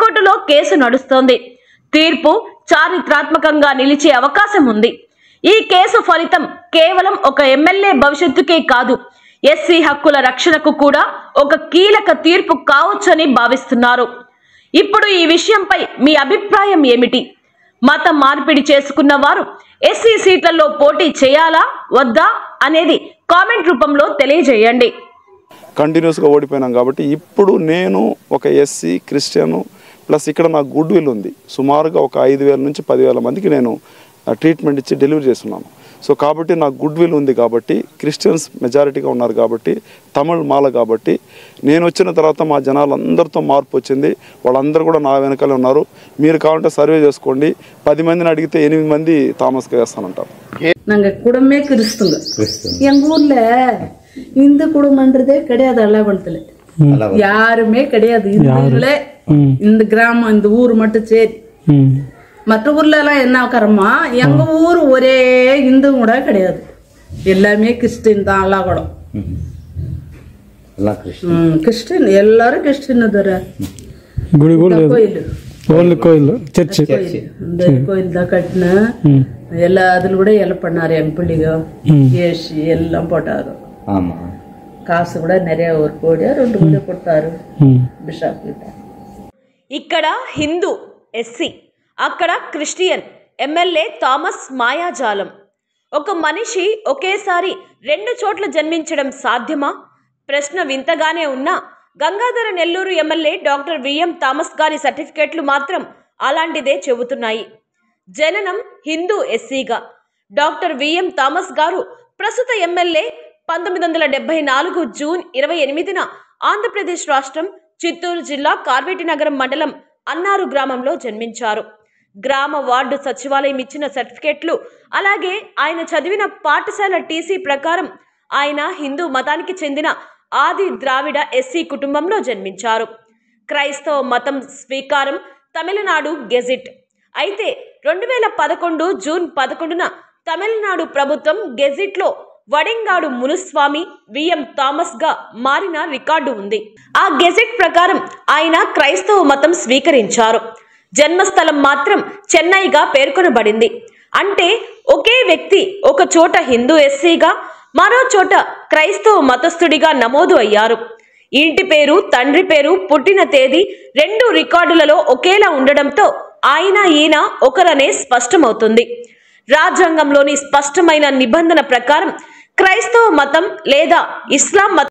హైకోర్టులో కేసు నడుస్తోంది. తీర్పు చారిత్రాత్మకంగా నిలిచే అవకాశం ఉంది. ఈ కేసు ఫలితం కేవలం ఒక ఎమ్మెల్యే భవిష్యత్తుకే కాదు, ఎస్సీ హక్కుల రక్షణకు కూడా ఒక కీలక తీర్పు కావచ్చని భావిస్తున్నారు. ఇప్పుడు ఈ విషయంపై మీ అభిప్రాయం ఏమిటి? మత మార్పిడి చేసుకున్న వారు ఎస్సీ సీట్లలో పోటీ చేయాలా వద్దా అనేది కామెంట్ రూపంలో తెలియజేయండి. కంటిన్యూస్గా ఓడిపోయినాం కాబట్టి ఇప్పుడు నేను ఒక ఎస్సీ క్రిస్టియన్ ప్లస్ ఇక్కడ నాకు గుడ్ విల్ ఉంది. సుమారుగా ఒక 5,000 నుంచి 10,000 మందికి నేను ట్రీట్మెంట్ ఇచ్చి డెలివరీ చేస్తున్నాను. సో కాబట్టి నాకు గుడ్ విల్ ఉంది కాబట్టి, క్రిస్టియన్స్ మెజారిటీగా ఉన్నారు కాబట్టి, తమిళ్ మాల కాబట్టి, నేను వచ్చిన తర్వాత మా జనాలందరితో మార్పు వచ్చింది. వాళ్ళందరూ కూడా నా వెనకాలే ఉన్నారు. మీరు కావాలంటే సర్వే చేసుకోండి. 10 మందిని అడిగితే 8 మంది తామస్గా వేస్తానంటారు. நாங்கள் குடும்பமே கிறிஸ்துங்க. எங்கள் ஊர்ல இந்து குடும்பம்ன்றதே கிடையாது. அல்லாகுளத்துல யாருமே கிடையாது. இந்துங்களே இந்த கிராமம் இந்த ஊர் மட்டும் சரி. மற்ற ஊர்ல எல்லாம் என்ன ஆக்காரமா, எங்க ஊர் ஒரே இந்து கூட கிடையாது, எல்லாமே கிறிஸ்டின் தான். அல்லாகுளம் கிறிஸ்டின், எல்லாரும் கிறிஸ்டின். கோயில் சர்ச் இந்த கோயில் தான் கட்டின எல்லா அதுல கூட எல்லாம் பண்ணாரு. எங்க பிள்ளைங்க ஏசி எல்லாம் போட்டாரு. కాసు కూడా நிறைய 1 కోడి 2 కోడి కొట్టారు బిషప్ కిட்ட. ఇక్కడ హిందూ ఎస్సీ, అక్కడ క్రిస్టియన్ ఎమ్మెల్యే థామస్ మాయాజాలం. ఒక మనిషి ఒకేసారి 2 చోట్ల జన్మించడం సాధ్యమా? ప్రశ్న వింతగానే ఉన్నా Gangadhara Nellore MLA doctor VM Thomas గారి సర్టిఫికెట్లు మాత్రం అలాంటిదే చెబుతున్నాయి. జననం హిందూ ఎస్సీగా డాక్టర్ విఎం థామస్ గారు ప్రస్తుత ఎమ్మెల్యే 1974 జూన్ 28న ఆంధ్రప్రదేశ్ రాష్ట్రం చిత్తూరు జిల్లా కార్వేటి నగరం మండలం అన్నారు గ్రామంలో జన్మించారు. గ్రామ వార్డు సచివాలయం ఇచ్చిన సర్టిఫికెట్లు, అలాగే ఆయన చదివిన పాఠశాల టీసీ ప్రకారం ఆయన హిందూ మతానికి చెందిన ఆది ద్రావిడ ఎస్సీ కుటుంబంలో జన్మించారు. క్రైస్తవ మతం స్వీకారం తమిళనాడు గెజిట్. అయితే 2011 జూన్ 11న తమిళనాడు ప్రభుత్వం గెజిట్లో వడెంగాడు మునుస్వామి విఎం థామస్ గా మారిన రికార్డు ఉంది. ఆ గెజెట్ ప్రకారం ఆయన క్రైస్తవ మతం స్వీకరించారు. జన్మస్థలం మాత్రం చెన్నైగా పేర్కొనబడింది. అంటే ఒకే వ్యక్తి ఒక చోట హిందూ ఎస్సీగా, మరో చోట క్రైస్తవ మతస్థుడిగా నమోదు అయ్యారు. ఇంటి పేరు, తండ్రి పేరు, పుట్టిన తేదీ 2 రికార్డులలో ఒకేలా ఉండడంతో ఆయన ఈయన ఒకరనే స్పష్టమవుతుంది. రాజ్యాంగంలోని స్పష్టమైన నిబంధన ప్రకారం క్రైస్తవ మతం లేదా ఇస్లాం మతం